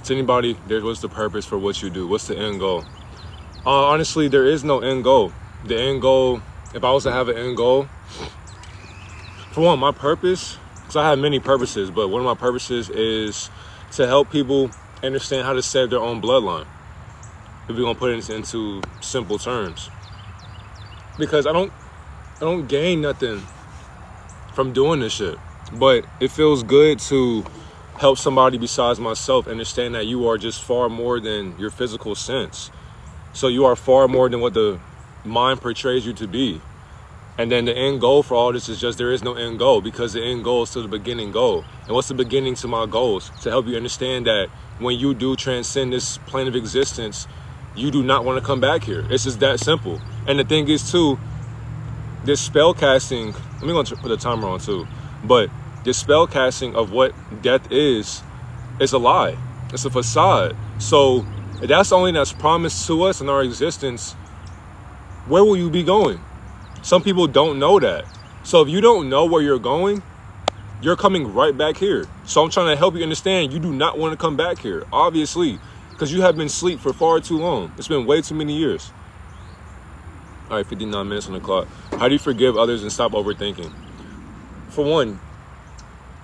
To anybody, what's the purpose for what you do? What's the end goal? Honestly, there is no end goal. The end goal, if I was to have an end goal, for one, my purpose, because I have many purposes, but one of my purposes is to help people understand how to save their own bloodline. If we're gonna put it into simple terms, because I don't gain nothing from doing this shit, but it feels good to help somebody besides myself understand that you are just far more than your physical sense. So you are far more than what the mind portrays you to be. And then the end goal for all this is just there is no end goal, because the end goal is to the beginning goal. And what's the beginning to my goals? To help you understand that when you do transcend this plane of existence, you do not want to come back here. It's just that simple. And the thing is too, this spell casting, let me go put a timer on too, but this spell casting of what death is a lie. It's a facade. So if that's the only that's promised to us in our existence, where will you be going? Some people don't know that. So if you don't know where you're going, you're coming right back here. So I'm trying to help you understand you do not want to come back here, obviously, because you have been asleep for far too long. It's been way too many years. All right, 59 minutes on the clock. How do you forgive others and stop overthinking? For one,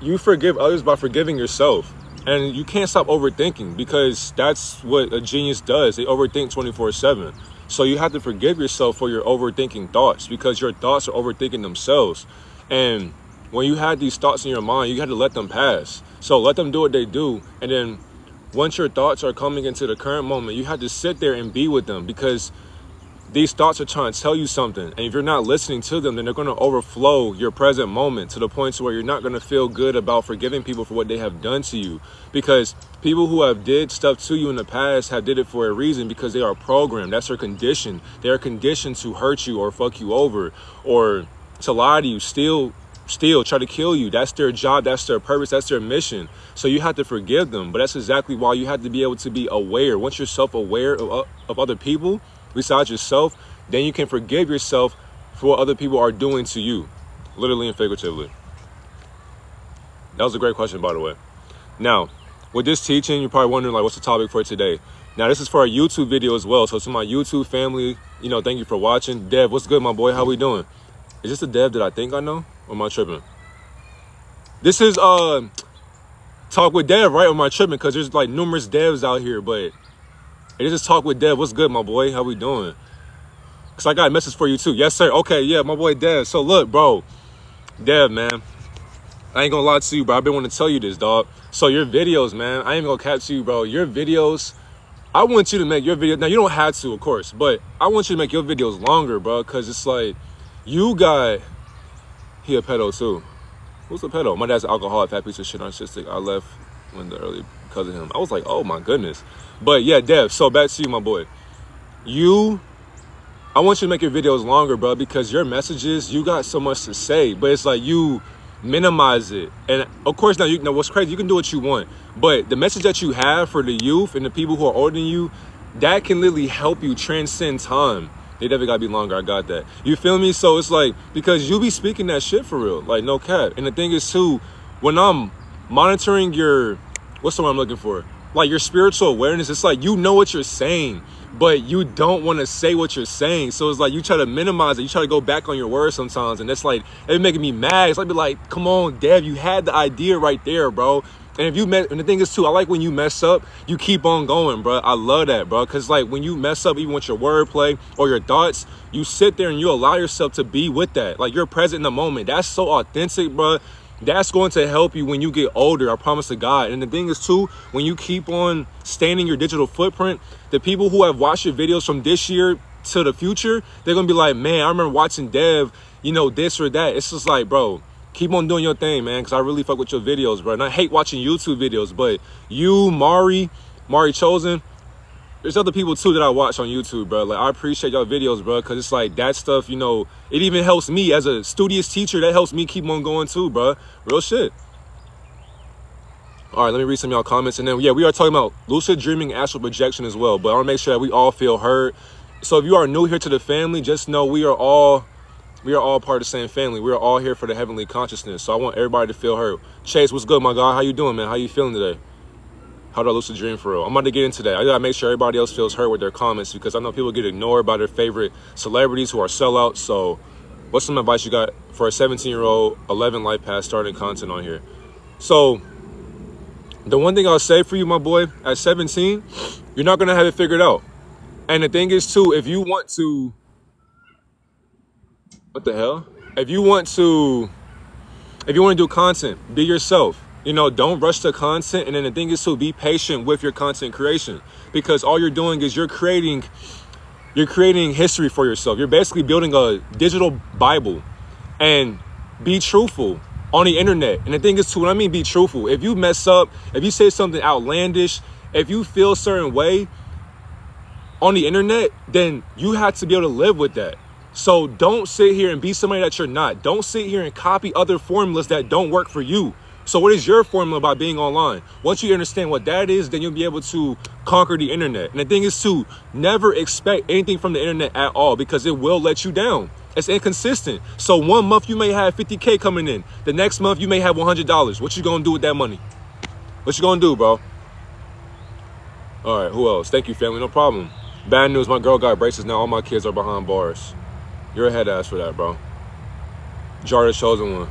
you forgive others by forgiving yourself. And you can't stop overthinking, because that's what a genius does. They overthink 24/7. So you have to forgive yourself for your overthinking thoughts, because your thoughts are overthinking themselves. And when you had these thoughts in your mind, you had to let them pass. So let them do what they do. And then once your thoughts are coming into the current moment, you have to sit there and be with them, because these thoughts are trying to tell you something. And if you're not listening to them, then they're going to overflow your present moment to the point to where you're not going to feel good about forgiving people for what they have done to you. Because people who have did stuff to you in the past have did it for a reason, because they are programmed. That's their condition. They are conditioned to hurt you or fuck you over or to lie to you, steal, try to kill you. That's their job. That's their purpose. That's their mission. So you have to forgive them. But that's exactly why you have to be able to be aware. Once you're self-aware of other people besides yourself, then you can forgive yourself for what other people are doing to you, literally and figuratively. That was a great question, by the way. Now, with this teaching, you're probably wondering, like, what's the topic for today? Now, this is for a YouTube video as well. So to my YouTube family, thank you for watching. Dev, what's good, my boy? How we doing? Is this the Dev that I think I know? Or am I tripping? This is Talk with Dev, right? Or am I tripping? Because there's like numerous Devs out here, but it is just Talk with Dev. What's good, my boy? How we doing? Because I got a message for you too. Yes, sir. Okay, yeah, my boy Dev. So look, bro. Dev, man. I ain't gonna lie to you, bro. I've been wanting to tell you this, dog. So your videos, man. I ain't gonna catch you, bro. Your videos, I want you to make your video. Now, you don't have to, of course. But I want you to make your videos longer, bro. Because it's like, you got... He a pedo too. Who's a pedo? My dad's an alcoholic, fat piece of shit, narcissistic. I left when the early because of him. I was like, oh my goodness. But yeah, Dev, so back to you, my boy. I want you to make your videos longer, bro, because your messages, you got so much to say, but it's like you minimize it. And of course, now, what's crazy, you can do what you want, but the message that you have for the youth and the people who are older than you, that can literally help you transcend time. They definitely gotta be longer, I got that. You feel me? So it's like, because you be speaking that shit for real, like no cap. And the thing is too, when I'm monitoring your, what's the word I'm looking for? Like your spiritual awareness, it's like, you know what you're saying, but you don't want to say what you're saying. So it's like, you try to minimize it. You try to go back on your words sometimes. And that's like, it's making me mad. It's like, come on, Dev, you had the idea right there, bro. And if you and the thing is too, I like when you mess up, you keep on going, bro. I love that, bro. Cause like when you mess up, even with your wordplay or your thoughts, you sit there and you allow yourself to be with that. Like you're present in the moment. That's so authentic, bro. That's going to help you when you get older, I promise to God. And the thing is too, when you keep on staining your digital footprint, the people who have watched your videos from this year to the future, they're gonna be like, man, I remember watching Dev, this or that. It's just like, bro, keep on doing your thing, man, because I really fuck with your videos, bro. And I hate watching YouTube videos, but you, Mari Chosen, there's other people too that I watch on YouTube, bro. Like, I appreciate y'all videos, bro, because it's like that stuff, it even helps me as a studious teacher. That helps me keep on going too, bro. Real shit. All right, let me read some of y'all comments. And then, yeah, we are talking about lucid dreaming, astral projection as well. But I want to make sure that we all feel heard. So if you are new here to the family, just know we are all part of the same family. We are all here for the heavenly consciousness. So I want everybody to feel heard. Chase, what's good, my guy? How you doing, man? How you feeling today? How do I lucid dream for real? I'm about to get into that. I gotta make sure everybody else feels heard with their comments, because I know people get ignored by their favorite celebrities who are sellouts. So what's some advice you got for a 17-year-old, 11 life path starting content on here? So the one thing I'll say for you, my boy, at 17, you're not gonna have it figured out. And the thing is too, if you want to, what the hell? If you want to do content, be yourself. You know, don't rush the content. And then the thing is to be patient with your content creation, because all you're doing is you're creating history for yourself. You're basically building a digital Bible. And be truthful on the internet. And the thing is too, when I mean be truthful, if you mess up, if you say something outlandish, if you feel a certain way on the internet, then you have to be able to live with that. So don't sit here and be somebody that you're not. Don't sit here and copy other formulas that don't work for you. So what is your formula by being online? Once you understand what that is, then you'll be able to conquer the internet. And the thing is to never expect anything from the internet at all, because it will let you down. It's inconsistent. So one month you may have 50K coming in. The next month you may have $100. What you gonna do with that money? What you gonna do, bro? All right, who else? Thank you, family, no problem. Bad news, my girl got braces now. All my kids are behind bars. You're a head ass for that, bro. Jar the chosen one.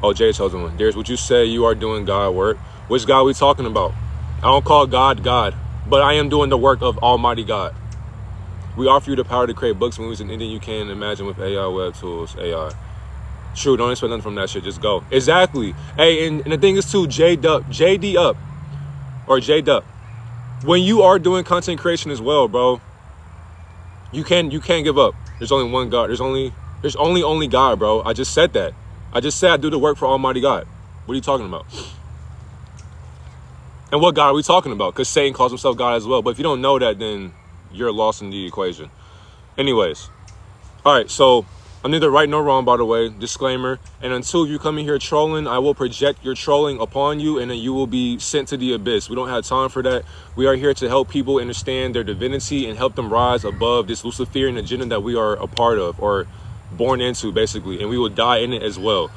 Oh, Jay chosen one. Darius, would you say you are doing God work? Which God are we talking about? I don't call God God, but I am doing the work of Almighty God. We offer you the power to create books, movies, and anything you can imagine with AI, web tools, AI. True, don't expect nothing from that shit. Just go. Exactly. Hey, and the thing is too, JD up. Or J-Dup. When you are doing content creation as well, bro, you can't give up. There's only one God. There's only God, bro. I just said that. I just said I do the work for Almighty God. What are you talking about? And what God are we talking about? Because Satan calls himself God as well. But if you don't know that, then you're lost in the equation. Anyways. All right, so I'm neither right nor wrong, by the way. Disclaimer. And until you come in here trolling, I will project your trolling upon you, and then you will be sent to the abyss. We don't have time for that. We are here to help people understand their divinity and help them rise above this Luciferian agenda that we are a part of, or born into, basically. And we will die in it as well.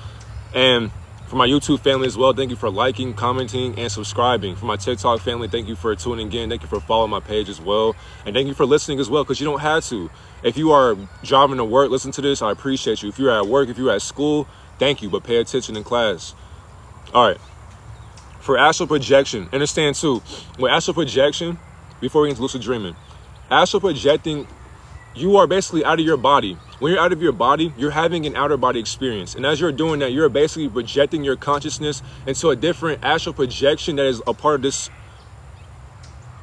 And for my YouTube family as well, thank you for liking, commenting, and subscribing. For my TikTok family, thank you for tuning in. Thank you for following my page as well. And thank you for listening as well, because you don't have to. If you are driving to work, listen to this, I appreciate you. If you're at work, if you're at school, thank you, but pay attention in class. All right. For astral projection, understand too, with astral projection, before we get into lucid dreaming, astral projecting, you are basically out of your body. When you're out of your body, you're having an outer body experience. And as you're doing that, you're basically projecting your consciousness into a different astral projection that is a part of this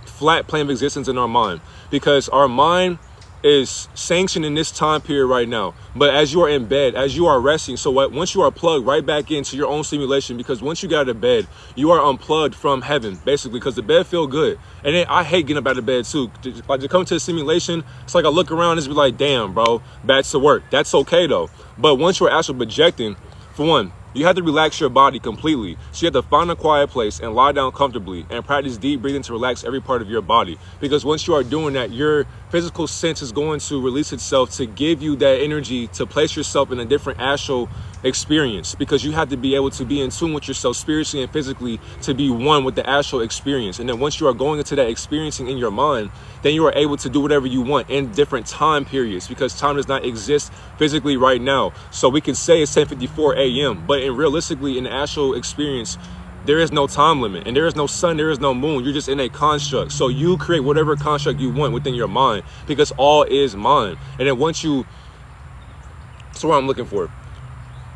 flat plane of existence in our mind. Because our mind is sanctioned in this time period right now. But as you are in bed, as you are resting, so once you are plugged right back into your own simulation, because once you get out of bed, you are unplugged from heaven, basically, because the bed feel good. And then I hate getting up out of bed too. Like to come to a simulation, it's like I look around and it's be like, damn, bro, back to work. That's okay though. But once you're astral projecting, for one, you have to relax your body completely. So you have to find a quiet place and lie down comfortably and practice deep breathing to relax every part of your body. Because once you are doing that, your physical sense is going to release itself to give you that energy to place yourself in a different astral experience. Because you have to be able to be in tune with yourself spiritually and physically to be one with the astral experience. And then once you are going into that experiencing in your mind, then you are able to do whatever you want in different time periods, because time does not exist physically right now. So we can say it's 10:54 a.m., but realistically in the astral experience, there is no time limit, and there is no sun, there is no moon. You're just in a construct. So you create whatever construct you want within your mind, because all is mind. And then once you, so what I'm looking for,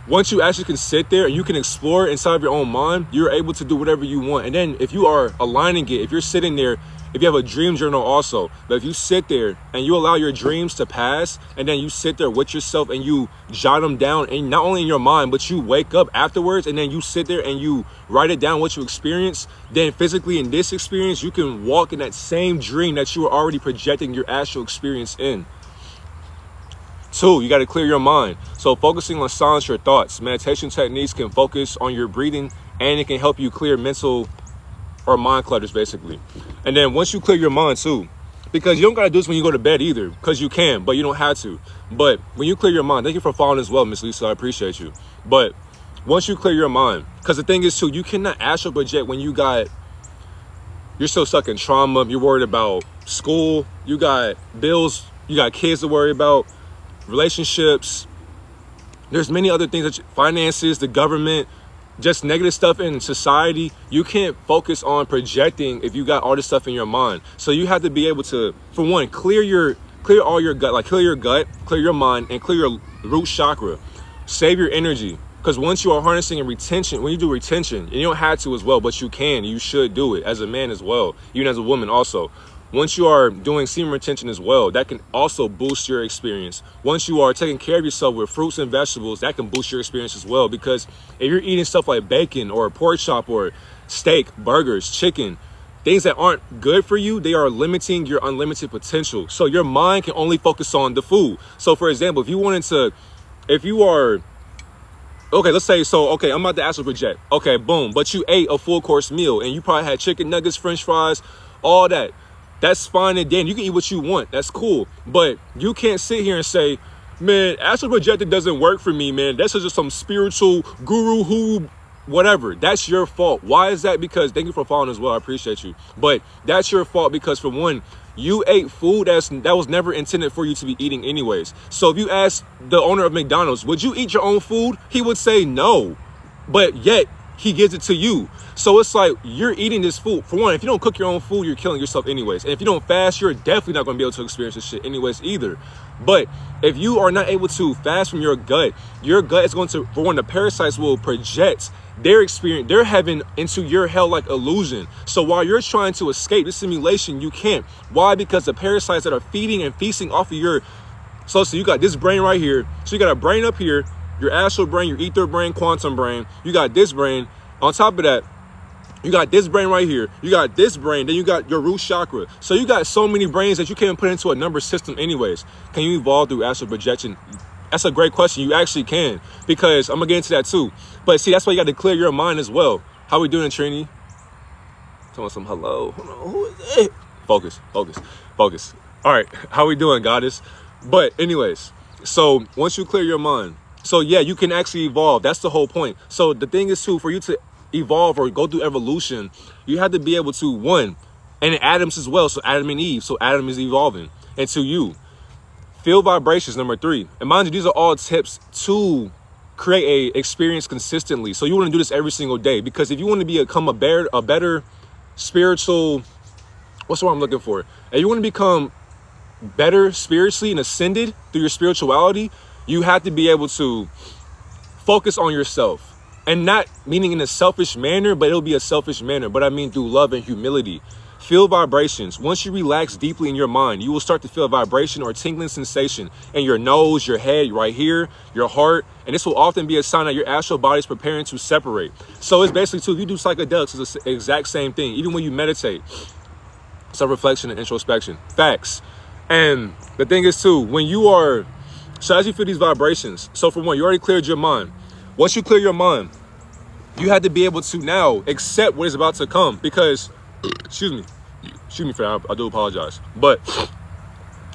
once you actually can sit there and you can explore inside of your own mind, you're able to do whatever you want. And then if you are aligning it, if you're sitting there, if you have a dream journal also, but if you sit there and you allow your dreams to pass, and then you sit there with yourself and you jot them down, and not only in your mind, but you wake up afterwards and then you sit there and you write it down what you experience, then physically in this experience, you can walk in that same dream that you were already projecting your astral experience in. 2, you got to clear your mind. So focusing on silence your thoughts. Meditation techniques can focus on your breathing, and it can help you clear mental or mind clutters, basically. And then once you clear your mind too, because you don't got to do this when you go to bed either, because you can, but you don't have to. But when you clear your mind, thank you for following as well, Miss Lisa, I appreciate you. But once you clear your mind, because the thing is too, you cannot astral project when you got you're still stuck in trauma. You're worried about school. You got bills. You got kids to worry about, relationships. There's many other things, finances, the government, just negative stuff in society. You can't focus on projecting if you got all this stuff in your mind. So you have to be able to, for one, clear all your gut, like clear your gut, clear your mind, and clear your root chakra. Save your energy. Because once you are harnessing and retention, when you do retention, and you don't have to as well, but you can, you should do it as a man as well, even as a woman also. Once you are doing semen retention as well, that can also boost your experience. Once you are taking care of yourself with fruits and vegetables, that can boost your experience as well. Because if you're eating stuff like bacon or pork chop or steak, burgers, chicken, things that aren't good for you, they are limiting your unlimited potential. So your mind can only focus on the food. So for example, if you are, okay, let's say, okay, I'm about to astral project. Okay, boom. But you ate a full course meal and you probably had chicken nuggets, french fries, all that. That's fine and dandy. You can eat what you want. That's cool. But you can't sit here and say, man, astral projecting doesn't work for me, man. That's just some spiritual guru who, whatever. That's your fault. Why is that? Because, thank you for following as well. I appreciate you. But that's your fault because, for one, you ate food that was never intended for you to be eating anyways. So if you ask the owner of McDonald's, would you eat your own food? He would say no. But yet, he gives it to you. So it's like you're eating this food. For one, if you don't cook your own food, you're killing yourself anyways. And if you don't fast, you're definitely not going to be able to experience this shit anyways either. But if you are not able to fast from your gut is going to, for one, the parasites will project their experience, their heaven into your hell-like illusion. So while you're trying to escape this simulation, you can't. Why? Because the parasites that are feeding and feasting off of your, so you got this brain right here. So you got a brain up here, your astral brain, your ether brain, quantum brain. You got this brain. On top of that, you got this brain right here. You got this brain. Then you got your root chakra. So you got so many brains that you can't put into a number system anyways. Can you evolve through astral projection? That's a great question. You actually can, because I'm going to get into that too. But see, that's why you got to clear your mind as well. How we doing, Trini? Telling some hello. Who is it? Focus. All right. How we doing, goddess? But anyways, so once you clear your mind, so yeah, you can actually evolve. That's the whole point. So the thing is too, for you to evolve or go through evolution, you have to be able to, one, and atoms as well. So Adam and Eve. So Adam is evolving. And to you, feel vibrations, number 3. And mind you, these are all tips to create a experience consistently. So you want to do this every single day, because if you want to become a better spiritual, what's the word I'm looking for? If you want to become better spiritually and ascended through your spirituality, you have to be able to focus on yourself. And not meaning in a selfish manner, but it'll be a selfish manner. But I mean through love and humility. Feel vibrations. Once you relax deeply in your mind, you will start to feel a vibration or tingling sensation in your nose, your head, right here, your heart. And this will often be a sign that your astral body is preparing to separate. So it's basically too, if you do psychedelics, it's the exact same thing. Even when you meditate, self-reflection and introspection. Facts. And the thing is too, when you are, so as you feel these vibrations, so for one, you already cleared your mind. Once you clear your mind, you have to be able to now accept what is about to come, because, excuse me for that, I do apologize. But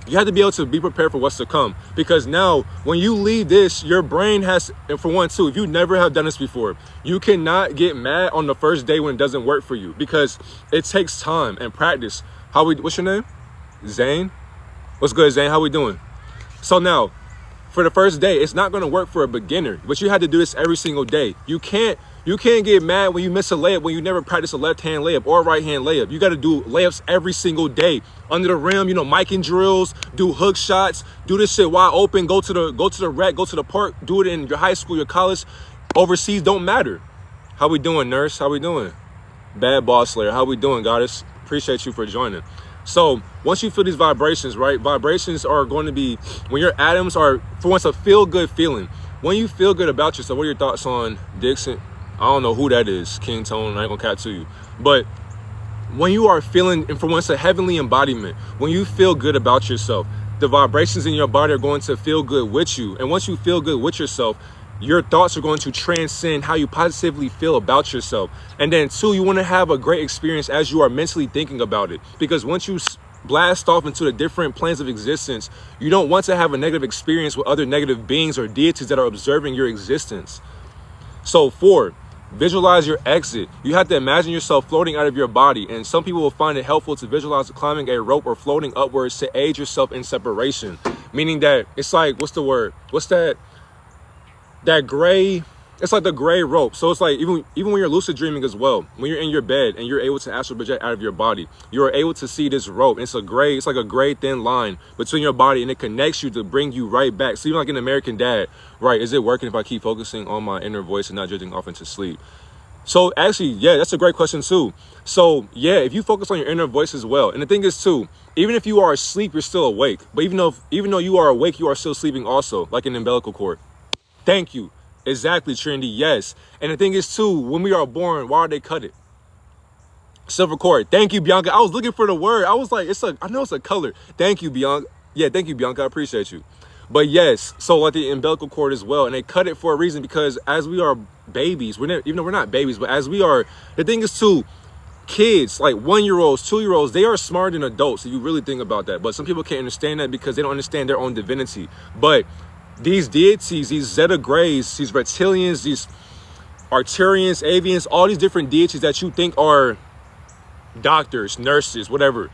you have to be able to be prepared for what's to come, because now when you leave this, your brain has, and for one too, if you never have done this before, you cannot get mad on the first day when it doesn't work for you, because it takes time and practice. What's your name? Zane? What's good, Zane? How we doing? So now, for the first day, it's not going to work for a beginner, but you have to do this every single day. You can't get mad when you miss a layup, when you never practice a left-hand layup or a right-hand layup. You got to do layups every single day. Under the rim, micing drills, do hook shots, do this shit wide open, go to the rec, go to the park, do it in your high school, your college, overseas, don't matter. How we doing, nurse? How we doing? Bad boss slayer. How we doing, goddess? Appreciate you for joining. So once you feel these vibrations, right? Vibrations are going to be when your atoms are, for once, a feel-good feeling. When you feel good about yourself, what are your thoughts on Dixon? I don't know who that is, King Tone. I ain't gonna cat to you. But when you are feeling, and for once, a heavenly embodiment, when you feel good about yourself, the vibrations in your body are going to feel good with you. And once you feel good with yourself, your thoughts are going to transcend how you positively feel about yourself. And then 2, you want to have a great experience as you are mentally thinking about it. Because once you blast off into the different planes of existence, you don't want to have a negative experience with other negative beings or deities that are observing your existence. So 4, Visualize your exit. You have to imagine yourself floating out of your body. And some people will find it helpful to visualize climbing a rope or floating upwards to aid yourself in separation. Meaning that it's like, what's the word? What's that gray? It's like the gray rope. So it's like even when you're lucid dreaming as well, when you're in your bed and you're able to astral project out of your body, you're able to see this rope. It's like a gray thin line between your body, and it connects you to bring you right back. So even like an American Dad, right? Is it working if I keep focusing on my inner voice and not drifting off into sleep? So actually, yeah, that's a great question too. So yeah, if you focus on your inner voice as well. And the thing is too, even if you are asleep, you're still awake. But even though you are awake, you are still sleeping also, like an umbilical cord. Thank you. Exactly, Trinity, yes. And the thing is too, when we are born, why are they cut it? Silver cord. Thank you, Bianca. I was looking for the word. I was like, I know it's a color. Thank you, Bianca. Yeah, thank you, Bianca. I appreciate you. But yes, so like the umbilical cord as well. And they cut it for a reason, because as we are babies, even though we're not babies, but as we are, the thing is too, kids, like 1-year-olds, 2-year-olds, they are smarter than adults if you really think about that. But some people can't understand that because they don't understand their own divinity. But these deities, these Zeta Grays, these reptilians, these Arcturians, Avians, all these different deities that you think are doctors, nurses, whatever,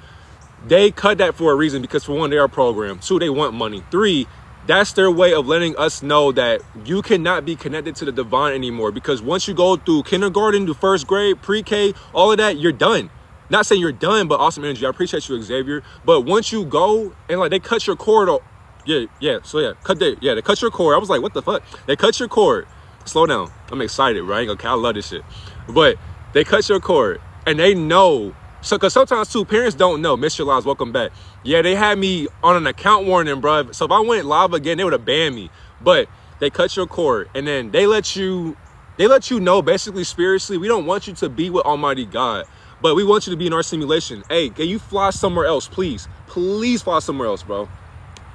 they cut that for a reason, because for one, they are programmed. 2, they want money. 3, that's their way of letting us know that you cannot be connected to the divine anymore, because once you go through kindergarten to 1st grade, pre-K, all of that, you're done. Not saying you're done, but awesome energy. I appreciate you, Xavier. But once you go and like they cut your cord off, they cut your cord. I was like, what the fuck? They cut your cord. Slow down. I'm excited, right? Okay, I love this shit. But they cut your cord, and they know. So, because sometimes too, parents don't know. Miss Your Lives, welcome back. Yeah, they had me on an account warning, bruh. So if I went live again, they would have banned me. But they cut your cord, and then they let you know, basically spiritually, we don't want you to be with Almighty God, but we want you to be in our simulation. Hey, can you fly somewhere else, please? Please fly somewhere else, bro.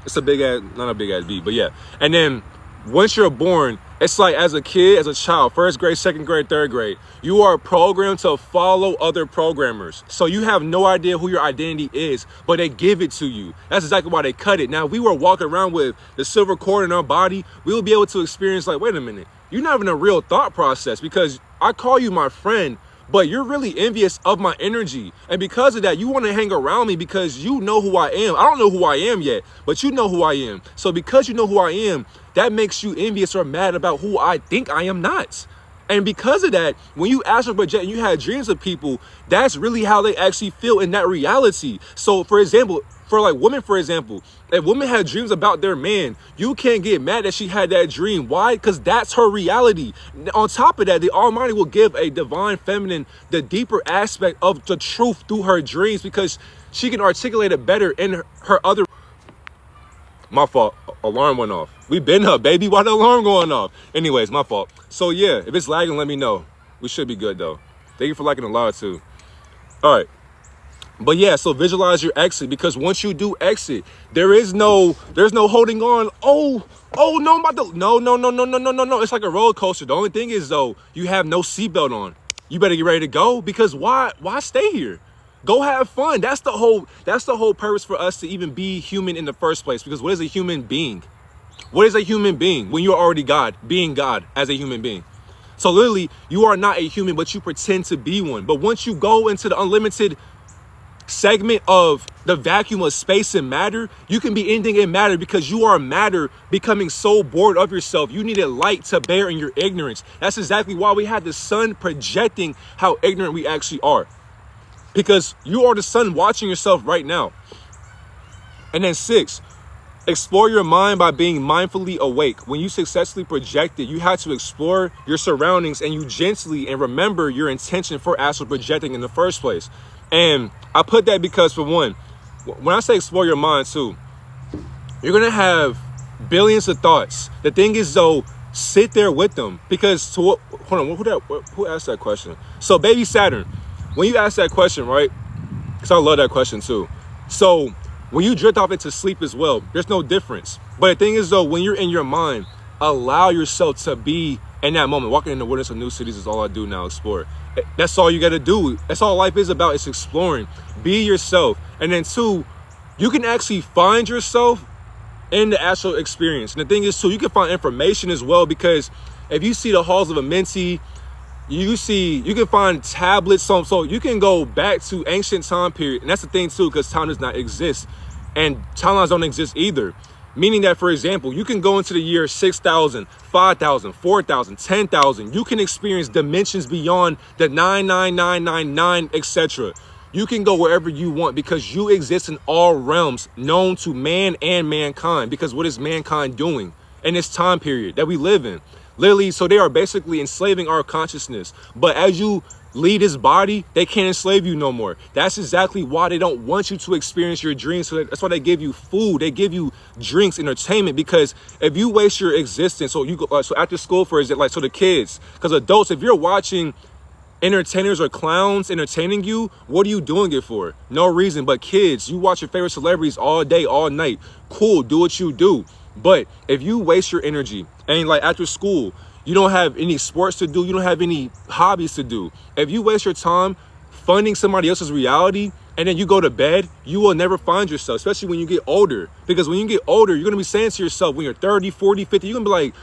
It's a big ass, not a big ass beat, but yeah. And then once you're born, it's like as a kid, as a child, 1st grade, 2nd grade, 3rd grade, you are programmed to follow other programmers. So you have no idea who your identity is, but they give it to you. That's exactly why they cut it. Now, if we were walking around with the silver cord in our body, we will be able to experience like, wait a minute, you're not having a real thought process, because I call you my friend, but you're really envious of my energy. And because of that, you want to hang around me because you know who I am. I don't know who I am yet, but you know who I am. So because you know who I am, that makes you envious or mad about who I think I am not. And because of that, when you astral project and you had dreams of people, that's really how they actually feel in that reality. So for example, for like women, for example, if women had dreams about their man, you can't get mad that she had that dream. Why? Because that's her reality. On top of that, the Almighty will give a divine feminine the deeper aspect of the truth through her dreams, because she can articulate it better in her other. My fault. Alarm went off. We been up, baby. Why the alarm going off? Anyways, my fault. So yeah, if it's lagging, let me know. We should be good though. Thank you for liking the live too. All right. But yeah, so visualize your exit, because once you do exit, there's no holding on. Oh no, I'm about to, no. It's like a roller coaster. The only thing is though, you have no seatbelt on. You better get ready to go, because why stay here? Go have fun. That's the whole purpose for us to even be human in the first place. Because what is a human being? What is a human being when you're already God, being God as a human being? So literally, you are not a human, but you pretend to be one. But once you go into the unlimited segment of the vacuum of space and matter, you can be anything in matter, because you are matter becoming so bored of yourself. You needed light to bear in your ignorance. That's exactly why we had the sun projecting how ignorant we actually are, because you are the sun watching yourself right now. And then 6, explore your mind by being mindfully awake. When you successfully project it, you have to explore your surroundings, and you gently and remember your intention for astral projecting in the first place. And I put that because, for one, when I say explore your mind too, you're going to have billions of thoughts. The thing is though, sit there with them, because hold on, who asked that question? So baby Saturn, when you ask that question, right? Because I love that question too. So when you drift off into sleep as well, there's no difference. But the thing is though, when you're in your mind, allow yourself to be in that moment. Walking in the wilderness of new cities is all I do now, explore. That's all you got to do. That's all life is about. It's exploring. Be yourself. And then 2, you can actually find yourself in the astral experience. And the thing is too, you can find information as well, because if you see the halls of a mentee, you can find tablets, so you can go back to ancient time period. And that's the thing too, because time does not exist and timelines don't exist either. Meaning that, for example, you can go into the year 6,000, 5,000, 4,000, 10,000. You can experience dimensions beyond the 99999, etc. You can go wherever you want because you exist in all realms known to man and mankind. Because what is mankind doing in this time period that we live in? Literally, so they are basically enslaving our consciousness. But as you leave this body, they can't enslave you no more. That's exactly why they don't want you to experience your dreams. So that's why they give you food, they give you drinks, entertainment. Because if you waste your existence, so you go, so after school, for example, like, so the kids, because adults, if you're watching entertainers or clowns entertaining you, what are you doing it for? No reason. But kids, you watch your favorite celebrities all day, all night. Cool, do what you do. But if you waste your energy and like after school, you don't have any sports to do, you don't have any hobbies to do. If you waste your time funding somebody else's reality and then you go to bed, you will never find yourself, especially when you get older. Because when you get older, you're going to be saying to yourself when you're 30, 40, 50, you're going to be like,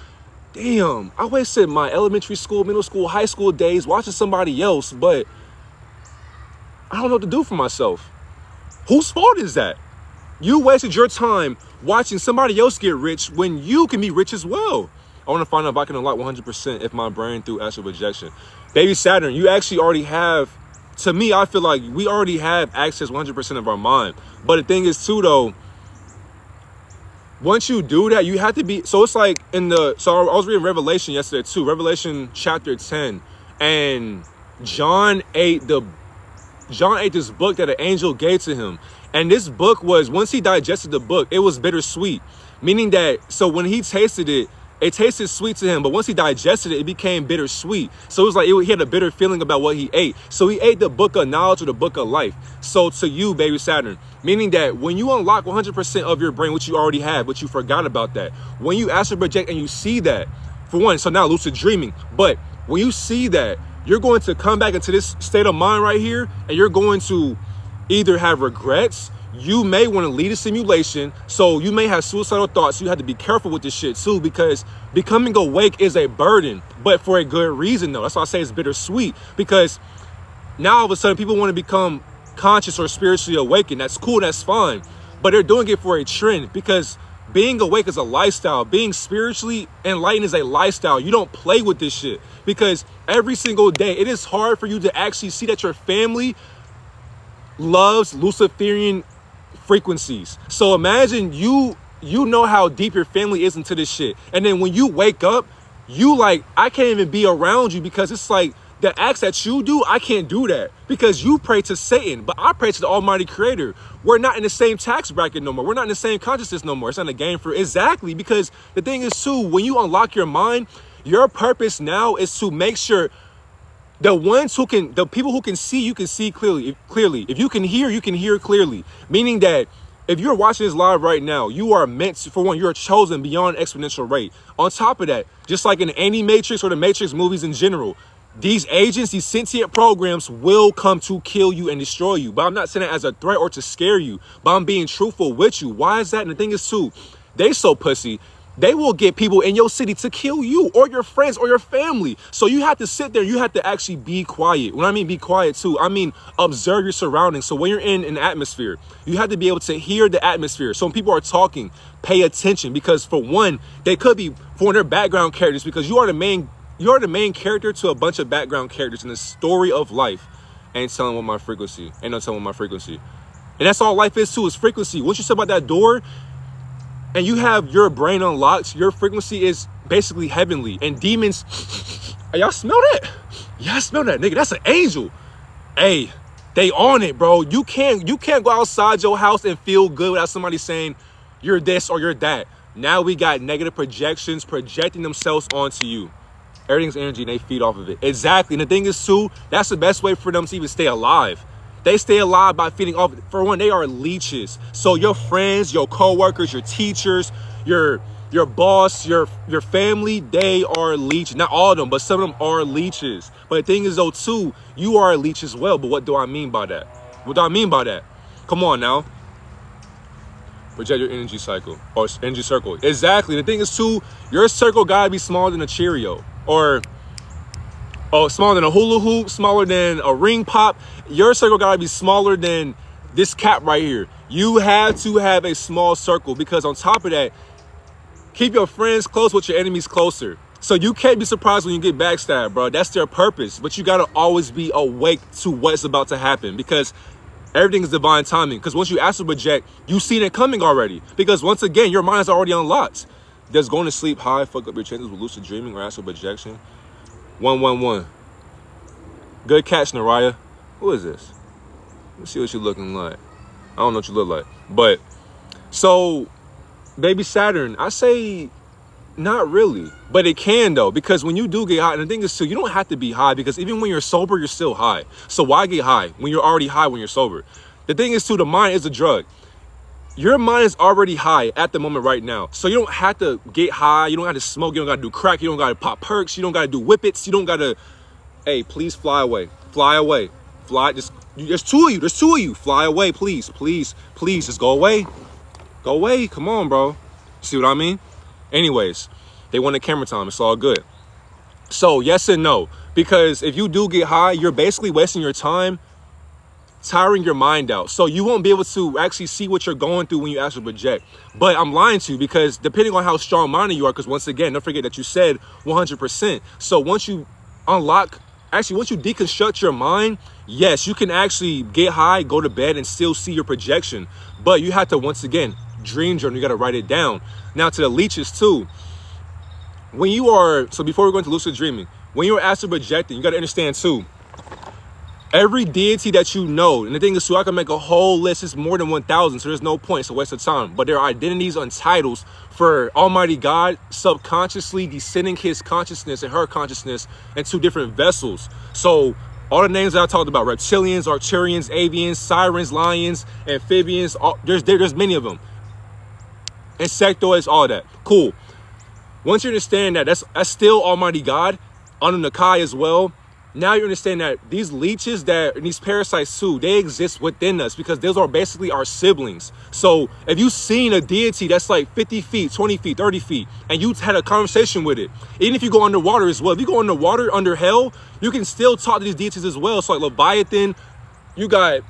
damn, I wasted my elementary school, middle school, high school days watching somebody else, but I don't know what to do for myself. Whose fault is that? You wasted your time watching somebody else get rich when you can be rich as well. I want to find out if I can unlock 100% if my brain through astral projection. Baby Saturn, you actually already have, to me, I feel like we already have access 100% of our mind. But the thing is too, though, once you do that, you have to be, so it's like I was reading Revelation yesterday too, Revelation chapter 10, and John ate this book that an angel gave to him. And this book was, once he digested the book, it was bittersweet. Meaning that, so when he tasted it, it tasted sweet to him, but once he digested it, it became bittersweet. So it was like he had a bitter feeling about what he ate. So he ate the book of knowledge or the book of life. So to you, baby Saturn, meaning that when you unlock 100% of your brain, which you already have, but you forgot about that, when you astral project and you see that, for one, so now lucid dreaming, but when you see that, you're going to come back into this state of mind right here, and you're going to either have regrets, you may want to lead a simulation, so you may have suicidal thoughts. So you have to be careful with this shit too, because becoming awake is a burden, but for a good reason though. That's why I say it's bittersweet, because now all of a sudden people want to become conscious or spiritually awakened. That's cool, that's fine, but they're doing it for a trend, because being awake is a lifestyle. Being spiritually enlightened is a lifestyle. You don't play with this shit, because every single day it is hard for you to actually see that your family loves Luciferian frequencies. So imagine you know how deep your family is into this shit, and then when you wake up, you like, I can't even be around you, because it's like the acts that you do, I can't do that because you pray to Satan, but I pray to the Almighty Creator. We're not in the same tax bracket no more. We're not in the same consciousness no more. It's not a game for exactly, because the thing is too, when you unlock your mind, your purpose now is to make sure the people who can see, you can see clearly. If you can hear clearly. Meaning that if you're watching this live right now, you are meant to, for one, you're chosen beyond exponential rate. On top of that, just like in any Matrix or the Matrix movies in general, these agents, these sentient programs will come to kill you and destroy you. But I'm not saying that as a threat or to scare you, but I'm being truthful with you. Why is that? And the thing is too, they so pussy. They will get people in your city to kill you or your friends or your family. So you have to sit there. You have to actually be quiet. When I mean be quiet too, I mean observe your surroundings. So when you're in an atmosphere, you have to be able to hear the atmosphere. So when people are talking, pay attention, because for one, they could be for their background characters, because you are the main character to a bunch of background characters in the story of life. Ain't telling what my frequency. Ain't no telling what my frequency. And that's all life is too, is frequency. Once you step out that door, and you have your brain unlocked, your frequency is basically heavenly. And demons, hey, y'all smell that? Y'all smell that, nigga? That's an angel. Hey, they on it, bro. You can't go outside your house and feel good without somebody saying you're this or you're that. Now we got negative projections projecting themselves onto you. Everything's energy and they feed off of it. Exactly. And the thing is too, that's the best way for them to even stay alive. They stay alive by feeding off. For one, they are leeches. So your friends, your co-workers, your teachers, your boss, your family, they are leeches. Not all of them, but some of them are leeches. But the thing is though too, you are a leech as well. But what do I mean by that? What do I mean by that? Come on now. Project your energy cycle or energy circle. Exactly. The thing is too, your circle gotta be smaller than a Cheerio. Or Oh, smaller than a hula hoop, smaller than a ring pop. Your circle gotta be smaller than this cap right here. You have to have a small circle, because on top of that, keep your friends close with your enemies closer. So you can't be surprised when you get backstabbed, bro. That's their purpose. But you gotta always be awake to what's about to happen, because everything is divine timing. Because once you astral project, you seen it coming already. Because once again, your mind is already unlocked. Does going to sleep high fuck up your chances with lucid dreaming or astral projection? 111. Good catch, Naraya. Who is this? Let's see what you're looking like. I don't know what you look like. But, so, baby Saturn, I say not really. But it can, though, because when you do get high, and the thing is, too, you don't have to be high, because even when you're sober, you're still high. So why get high when you're already high when you're sober? The thing is, too, the mind is a drug. Your mind is already high at the moment right now. So you don't have to get high. You don't have to smoke. You don't got to do crack. You don't got to pop perks. You don't got to do whippets. You don't got to, hey, please fly away. Fly away. Fly. There's two of you. There's two of you. Fly away, please. Please. Please. Just go away. Go away. Come on, bro. See what I mean? Anyways, they want the camera time. It's all good. So yes and no. Because if you do get high, you're basically wasting your time, tiring your mind out. So you won't be able to actually see what you're going through when you astral project. But I'm lying to you, because depending on how strong-minded you are, because once again, don't forget that you said 100%. So once you unlock, actually, once you deconstruct your mind, yes, you can actually get high, go to bed, and still see your projection. But you have to, once again, dream journal. You got to write it down. Now, to the leeches, too. When you are, so before we go into lucid dreaming, when you're astral projecting, you got to understand, too, every deity that you know, and the thing is, too, I can make a whole list. It's more than 1,000, so there's no point. It's a waste of time. But there are identities and titles for Almighty God subconsciously descending his consciousness and her consciousness into different vessels. So all the names that I talked about, reptilians, Arcturians, avians, sirens, lions, amphibians, there's many of them. Insectoids, all that. Cool. Once you understand that, that's still Almighty God, Anunnaki as well. Now you understand that these leeches, these parasites too, they exist within us, because those are basically our siblings. So if you've seen a deity that's like 50 feet, 20 feet, 30 feet, and you had a conversation with it, even if you go underwater as well, if you go underwater, under hell, you can still talk to these deities as well. So like Leviathan, you got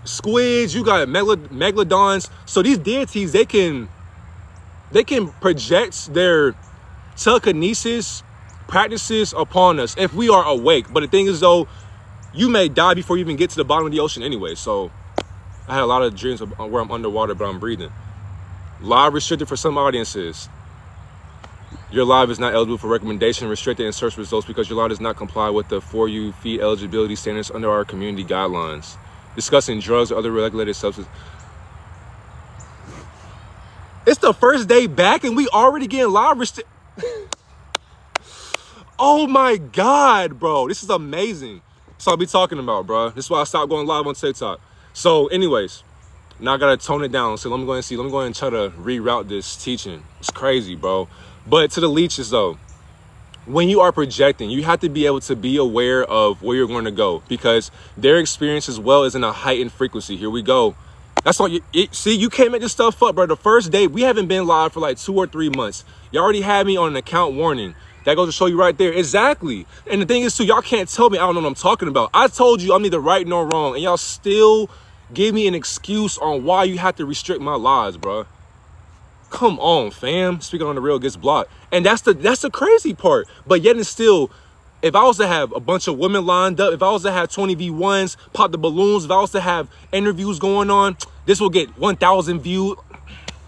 squids, you got megalodons. So these deities, they can project their telekinesis practices upon us if we are awake. But the thing is, though, you may die before you even get to the bottom of the ocean anyway. So I had a lot of dreams of where I'm underwater, but I'm breathing. Live restricted for some audiences. Your live is not eligible for recommendation, restricted in search results, because your live does not comply with the For You feed eligibility standards under our community guidelines. Discussing drugs or other regulated substances. It's the first day back and we already getting live restricted. Oh my God, bro. This is amazing. That's what I'll be talking about, bro. This is why I stopped going live on TikTok. So anyways, now I gotta tone it down. So let me go ahead and try to reroute this teaching. It's crazy, bro. But to the leeches though, when you are projecting, you have to be able to be aware of where you're going to go, because their experience as well is in a heightened frequency. Here we go. That's all see, you can't make this stuff up, bro. The first day, we haven't been live for like 2 or 3 months. You already had me on an account warning. That goes to show you right there. Exactly. And the thing is, too, y'all can't tell me I don't know what I'm talking about. I told you I'm neither right nor wrong, and y'all still give me an excuse on why you have to restrict my lives, bro. Come on, fam. Speaking on the real gets blocked. And that's the crazy part. But yet and still, if I was to have a bunch of women lined up, if I was to have 20v1s, pop the balloons, if I was to have interviews going on, this will get 1,000 views.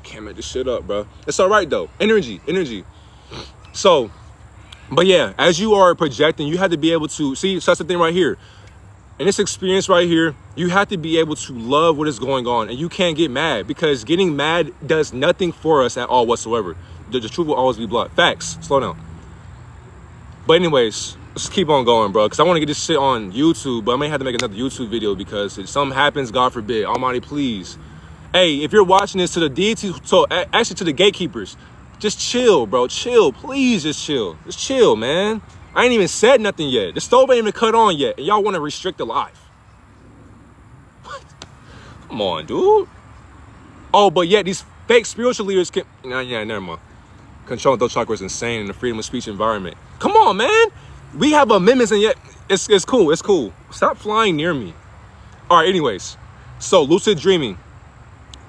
Can't make this shit up, bro. It's all right, though. Energy. So, but yeah, as you are projecting, you have to be able to see. So that's the thing right here. In this experience right here, you have to be able to love what is going on, and you can't get mad, because getting mad does nothing for us at all whatsoever. The truth will always be blunt. Facts. Slow down. But anyways, let's keep on going, bro, because I want to get this shit on YouTube, but I may have to make another YouTube video, because if something happens, God forbid, Almighty, please. Hey, if you're watching this, to the deities, so actually to the gatekeepers, just chill, bro. Chill. Please just chill. Just chill, man. I ain't even said nothing yet. The stove ain't even cut on yet, and y'all want to restrict the life. What? Come on, dude. Oh, but yet these fake spiritual leaders can... Nah, yeah, never mind. Controlling those chakras is insane in the freedom of speech environment. Come on, man. We have amendments and yet it's cool. It's cool. Stop flying near me. All right, anyways. So lucid dreaming.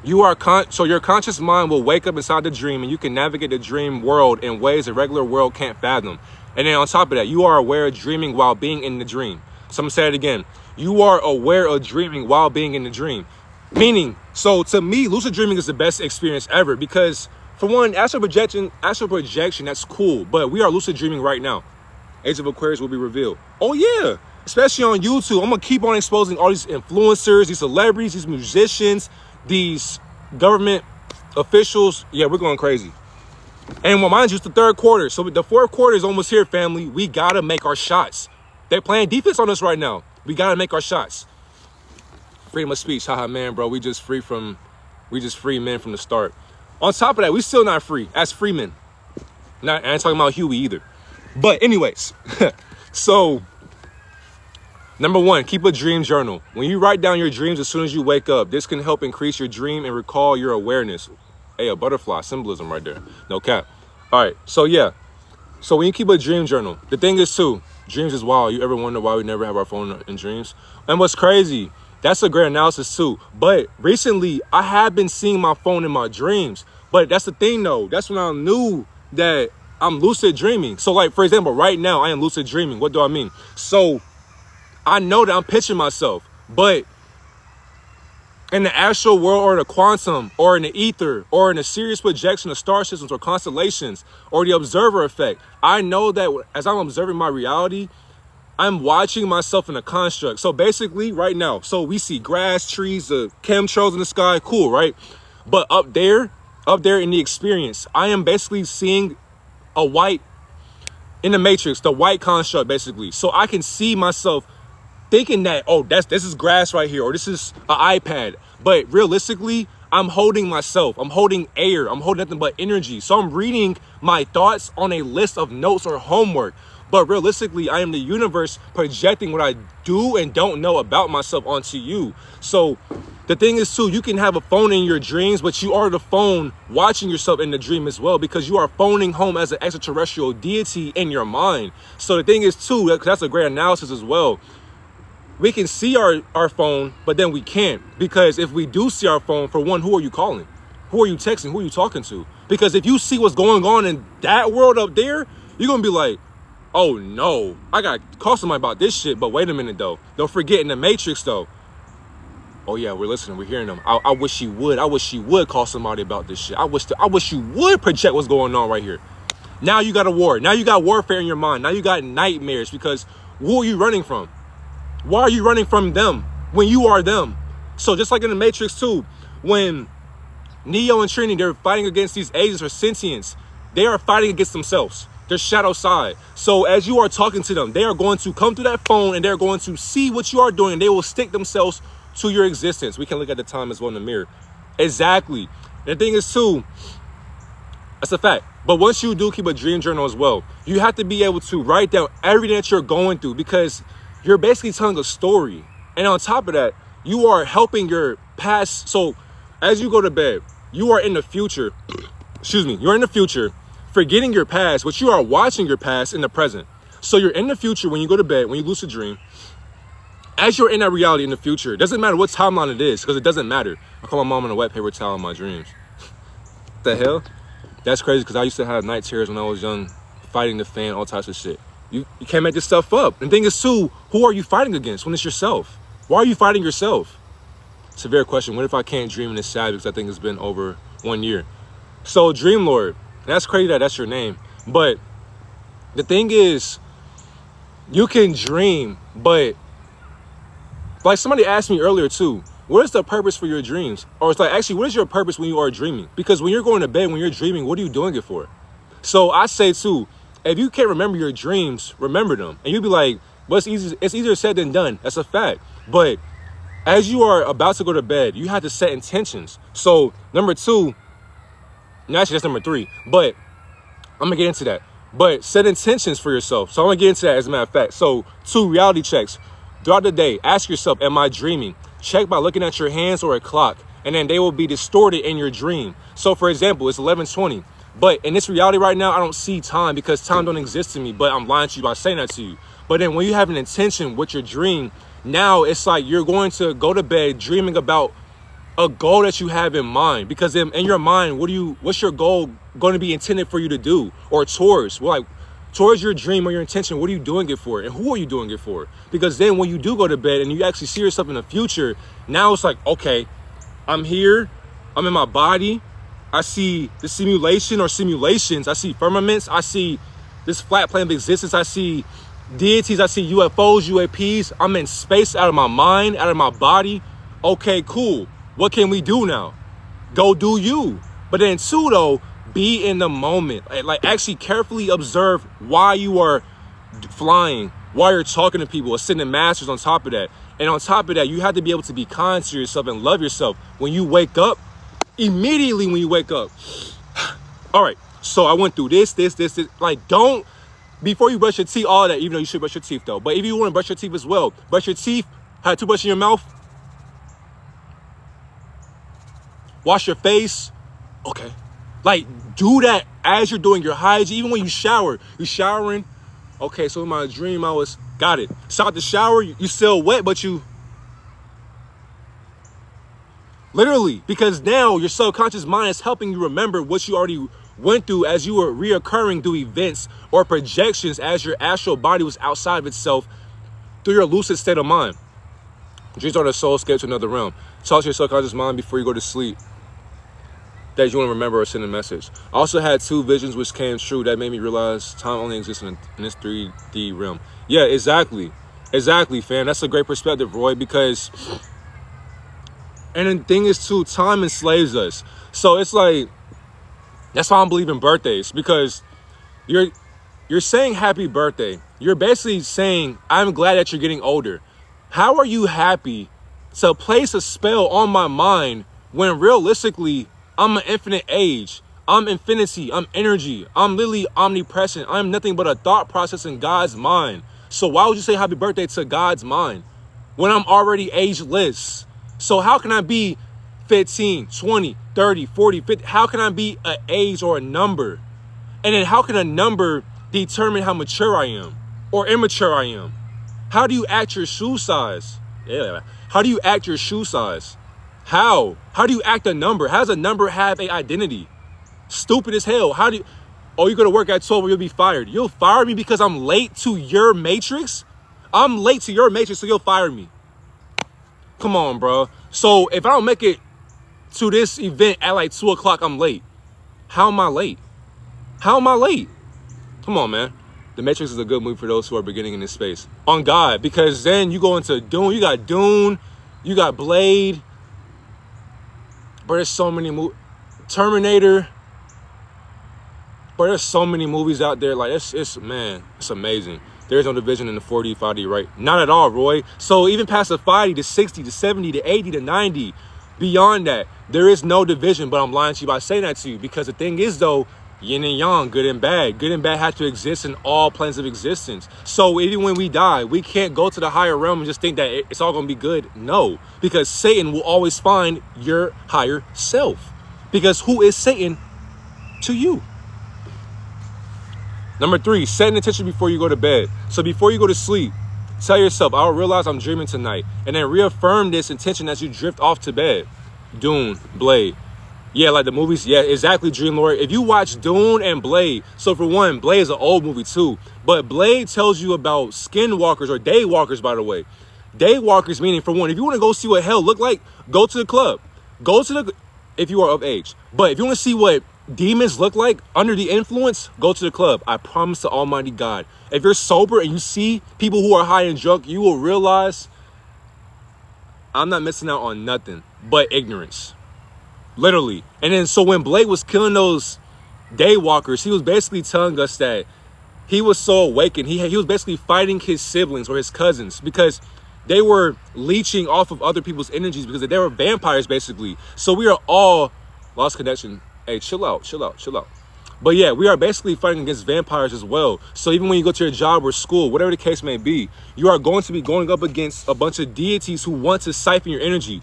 So your conscious mind will wake up inside the dream and you can navigate the dream world in ways the regular world can't fathom. And then on top of that, you are aware of dreaming while being in the dream. So I'm gonna say it again. You are aware of dreaming while being in the dream. Meaning, so to me, lucid dreaming is the best experience ever because for one, astral projection, that's cool. But we are lucid dreaming right now. Age of Aquarius will be revealed. Oh yeah, especially on YouTube. I'm gonna keep on exposing all these influencers, these celebrities, these musicians, these government officials. Yeah, we're going crazy. And mind you, it's the third quarter. So the fourth quarter is almost here, family. We gotta make our shots. They're playing defense on us right now. We gotta make our shots. Freedom of speech, haha, man, bro. We just free men from the start. On top of that, we still not free as free men. I ain't talking about Huey either. But anyways, so number one, keep a dream journal. When you write down your dreams as soon as you wake up, this can help increase your dream and recall your awareness. Hey, a butterfly symbolism right there. No cap. All right, so yeah. So when you keep a dream journal, the thing is too, dreams is wild. You ever wonder why we never have our phone in dreams? And what's crazy, that's a great analysis too. But recently, I have been seeing my phone in my dreams. But that's the thing though. That's when I knew that I'm lucid dreaming. So like, for example, right now, I am lucid dreaming. What do I mean? So I know that I'm pitching myself, but in the astral world or the quantum or in the ether or in a serious projection of star systems or constellations or the observer effect, I know that as I'm observing my reality, I'm watching myself in a construct. So basically right now, so we see grass, trees, the chemtrails in the sky, cool, right? But up there in the experience, I am basically seeing a white, in the matrix, the white construct basically. So I can see myself thinking that, oh, this is grass right here, or this is an iPad. But realistically, I'm holding myself. I'm holding air. I'm holding nothing but energy. So I'm reading my thoughts on a list of notes or homework. But realistically, I am the universe projecting what I do and don't know about myself onto you. So the thing is too, you can have a phone in your dreams, but you are the phone watching yourself in the dream as well, because you are phoning home as an extraterrestrial deity in your mind. So the thing is too, that's a great analysis as well. We can see our phone, but then we can't. Because if we do see our phone, for one, who are you calling? Who are you texting? Who are you talking to? Because if you see what's going on in that world up there, you're going to be like, oh no, I got to call somebody about this shit. But wait a minute though. Don't forget in the Matrix though. Oh yeah, we're listening. We're hearing them. I wish you would. I wish you would call somebody about this shit. I wish you would project what's going on right here. Now you got a war. Now you got warfare in your mind. Now you got nightmares because who are you running from? Why are you running from them when you are them? So just like in the Matrix too, when Neo and Trinity, they're fighting against these agents for sentience, they are fighting against themselves. Their shadow side. So as you are talking to them, they are going to come through that phone and they're going to see what you are doing. And they will stick themselves to your existence. We can look at the time as well in the mirror. Exactly. And the thing is too, that's a fact. But once you do keep a dream journal as well, you have to be able to write down everything that you're going through, because you're basically telling a story. And on top of that, you are helping your past. So as you go to bed, you are in the future. You're in the future, forgetting your past, but you are watching your past in the present. So you're in the future when you go to bed, when you lucid dream. As you're in that reality in the future, it doesn't matter what timeline it is, because it doesn't matter. I call my mom in a wet paper towel in my dreams. What the hell? That's crazy, because I used to have night terrors when I was young, fighting the fan, all types of shit. You can't make this stuff up. And the thing is too, who are you fighting against when it's yourself? Why are you fighting yourself? Severe question. What if I can't dream and it's sad because I think it's been over 1 year? So Dream Lord, that's crazy that that's your name. But the thing is, you can dream, but like somebody asked me earlier too, what is the purpose for your dreams? Or it's like, actually, what is your purpose when you are dreaming? Because when you're going to bed, when you're dreaming, what are you doing it for? So I say too, if you can't remember your dreams, remember them. And you'll be like, well, it's easier said than done. That's a fact. But as you are about to go to bed, you have to set intentions. So number two, actually that's number three, but I'm gonna get into that. But set intentions for yourself. So I'm gonna get into that as a matter of fact. So 2 reality checks. Throughout the day, ask yourself, am I dreaming? Check by looking at your hands or a clock, and then they will be distorted in your dream. So for example, it's 11:20. But in this reality right now, I don't see time because time don't exist to me. But I'm lying to you by saying that to you. But then when you have an intention with your dream, now it's like you're going to go to bed dreaming about a goal that you have in mind. Because in your mind, what's your goal going to be intended for you to do or towards? Well, like towards your dream or your intention, what are you doing it for? And who are you doing it for? Because then when you do go to bed and you actually see yourself in the future, now it's like, okay, I'm here, I'm in my body, I see the simulation or simulations, I see firmaments, I see this flat plane of existence, I see deities, I see UFOs, UAPs, I'm in space, out of my mind, out of my body. Okay, cool. What can we do now? Go do you. But then two, though, be in the moment. Like actually carefully observe why you are flying, why you're talking to people, ascending masters on top of that. And on top of that, you have to be able to be kind to yourself and love yourself. When you wake up, immediately when you wake up. All right, so I went through this. Like, don't, before you brush your teeth, all that, even though you should brush your teeth though. But if you want to brush your teeth as well, brush your teeth, have a toothbrush in your mouth. Wash your face. Okay. Like, do that as you're doing your hygiene. Even when you shower, you're showering. Okay, so in my dream, I was, got it. So out the shower, you still wet, but you, literally, because now your subconscious mind is helping you remember what you already went through as you were reoccurring through events or projections as your astral body was outside of itself through your lucid state of mind. Dreams are the soul escape to another realm. Talk to your subconscious mind before you go to sleep that you want to remember or send a message. I also had 2 visions which came true that made me realize time only exists in this 3D realm. Yeah, exactly. Exactly, fam. That's a great perspective, Roy, because, and the thing is too, time enslaves us. So it's like, that's why I don't believe in birthdays, because you're saying happy birthday. You're basically saying, I'm glad that you're getting older. How are you happy to place a spell on my mind when realistically, I'm an infinite age. I'm infinity. I'm energy. I'm literally omnipresent. I'm nothing but a thought process in God's mind. So why would you say happy birthday to God's mind when I'm already ageless? So how can I be 15, 20, 30, 40, 50? How can I be an age or a number? And then how can a number determine how mature I am or immature I am? How do you act your shoe size? Yeah. How do you act your shoe size? How? How do you act a number? How does a number have an identity? Stupid as hell. How do you, oh, you're going to work at 12 or you'll be fired. You'll fire me because I'm late to your matrix? I'm late to your matrix, so you'll fire me. Come on, bro. So if I don't make it to this event at like 2 o'clock, I'm late. How am I late? How am I late? Come on, man. The Matrix is a good movie for those who are beginning in this space. On God, because then you go into Dune. You got Blade. But there's so many movies. Terminator. But there's so many movies out there. Like, it's amazing. There's no division in the 4D, 5D, right? Not at all, Roy. So even past the 5D, the 60, the 70, the 80, the 90, beyond that, there is no division. But I'm lying to you by saying that to you. Because the thing is, though, yin and yang, good and bad. Good and bad have to exist in all planes of existence. So even when we die, we can't go to the higher realm and just think that it's all going to be good. No, because Satan will always find your higher self. Because who is Satan to you? Number 3, set an intention before you go to bed. So before you go to sleep, tell yourself, I'll realize I'm dreaming tonight. And then reaffirm this intention as you drift off to bed. Dune, Blade. Yeah, like the movies. Yeah, exactly, Dream Lord. If you watch Dune and Blade, so for one, Blade is an old movie too. But Blade tells you about skinwalkers or daywalkers, by the way. Daywalkers meaning, for one, if you want to go see what hell look like, go to the club. Go to the, if you are of age. But if you want to see what demons look like under the influence, go to the club. I promise to Almighty God. If you're sober and you see people who are high and drunk, you will realize I'm not missing out on nothing but ignorance. Literally. And then so when Blake was killing those daywalkers, he was basically telling us that he was so awakened. He was basically fighting his siblings or his cousins because they were leeching off of other people's energies because they were vampires basically. So we are all lost connection. Hey, chill out. But yeah, we are basically fighting against vampires as well. So even when you go to your job or school, whatever the case may be, you are going to be going up against a bunch of deities who want to siphon your energy.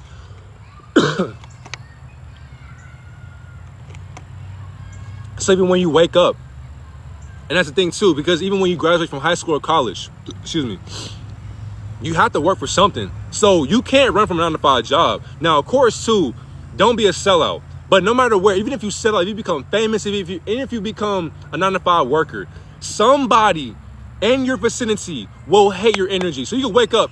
So even when you wake up, and that's the thing too, because even when you graduate from high school or college, excuse me, you have to work for something. So you can't run from a 9-to-5 job. Now, of course, too, don't be a sellout. But no matter where, even if you sell out, if you become famous, even if you become a 9-to-5 worker, somebody in your vicinity will hate your energy. So you can wake up,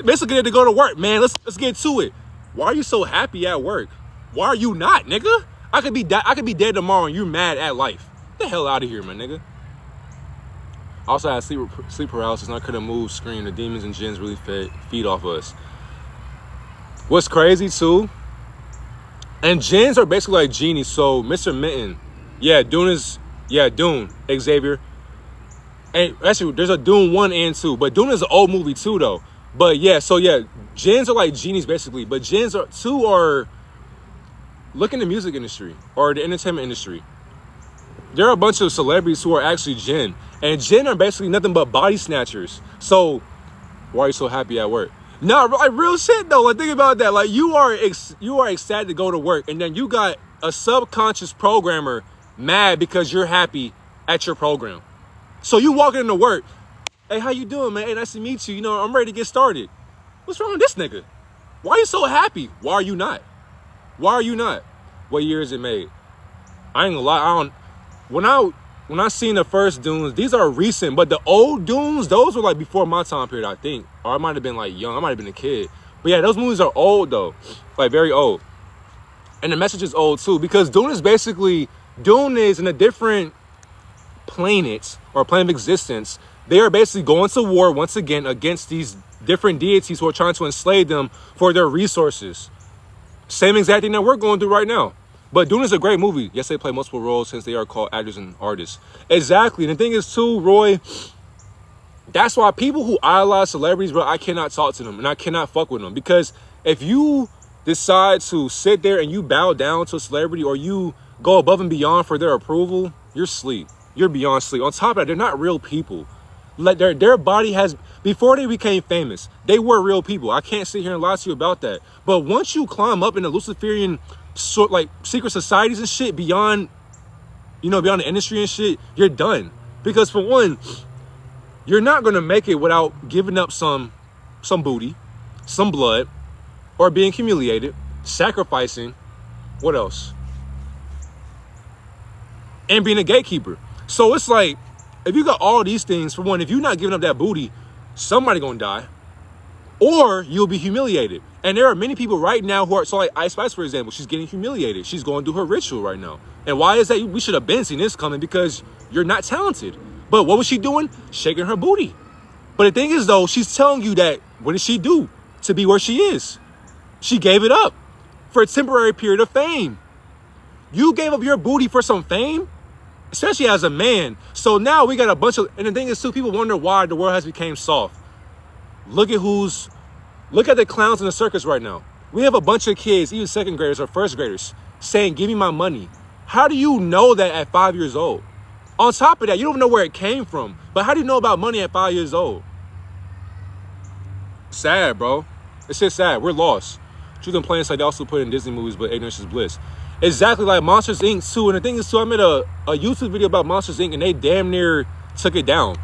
basically get to go to work, man. Let's get to it. Why are you so happy at work? Why are you not, nigga? I could be dead tomorrow and you're mad at life. Get the hell out of here, my nigga. I also had sleep paralysis and I couldn't move, scream. The demons and jinns really feed off us. What's crazy too, and jinns are basically like genies. So Mr. Mitten, Dune, Xavier. And actually, there's a Dune 1 and 2, but Dune is an old movie too though. But jinns are like genies basically, but jinns are look in the music industry or the entertainment industry. There are a bunch of celebrities who are actually jinn. And jinn are basically nothing but body snatchers. So, why are you so happy at work? No, like real shit though. Like think about that. Like you are excited to go to work, and then you got a subconscious programmer mad because you're happy at your program. So you walking into work, hey, how you doing, man? Hey, nice to meet you. You know, I'm ready to get started. What's wrong with this nigga? Why are you so happy? Why are you not? Why are you not? What year is it made? I ain't gonna lie. When I seen the first Dunes, these are recent, but the old Dunes, those were like before my time period, I think. Or I might have been like young, I might have been a kid. But yeah, those movies are old though, like very old. And the message is old too, because Dune is in a different planet or plane of existence. They are basically going to war once again against these different deities who are trying to enslave them for their resources. Same exact thing that we're going through right now. But Dune is a great movie. Yes, they play multiple roles since they are called actors and artists. Exactly. And the thing is too, Roy, that's why people who idolize celebrities, bro, I cannot talk to them and I cannot fuck with them. Because if you decide to sit there and you bow down to a celebrity or you go above and beyond for their approval, you're asleep. You're beyond sleep. On top of that, they're not real people. Like their body has, before they became famous, they were real people. I can't sit here and lie to you about that. But once you climb up in the Luciferian like secret societies and shit beyond the industry and shit, you're done. Because for one, you're not gonna make it without giving up some booty, some blood, or being humiliated, sacrificing, what else? And being a gatekeeper. So it's like, if you got all these things, for one, if you're not giving up that booty, somebody gonna die. Or you'll be humiliated. And there are many people right now who are, so like Ice Spice, for example, she's getting humiliated. She's going through her ritual right now. And why is that? We should have been seen this coming because you're not talented. But what was she doing? Shaking her booty. But the thing is though, she's telling you that, what did she do to be where she is? She gave it up for a temporary period of fame. You gave up your booty for some fame, especially as a man. So now we got a bunch of, and the thing is too, people wonder why the world has become soft. Look at the clowns in the circus right now. We have a bunch of kids, even second graders or first graders, saying, give me my money. How do you know that at 5 years old? On top of that, you don't know where it came from. But how do you know about money at 5 years old? Sad, bro. It's just sad. We're lost. Truth and plain sight, they also put in Disney movies, but ignorance is bliss. Exactly like Monsters, Inc. too. And the thing is too, I made a YouTube video about Monsters, Inc. and they damn near took it down.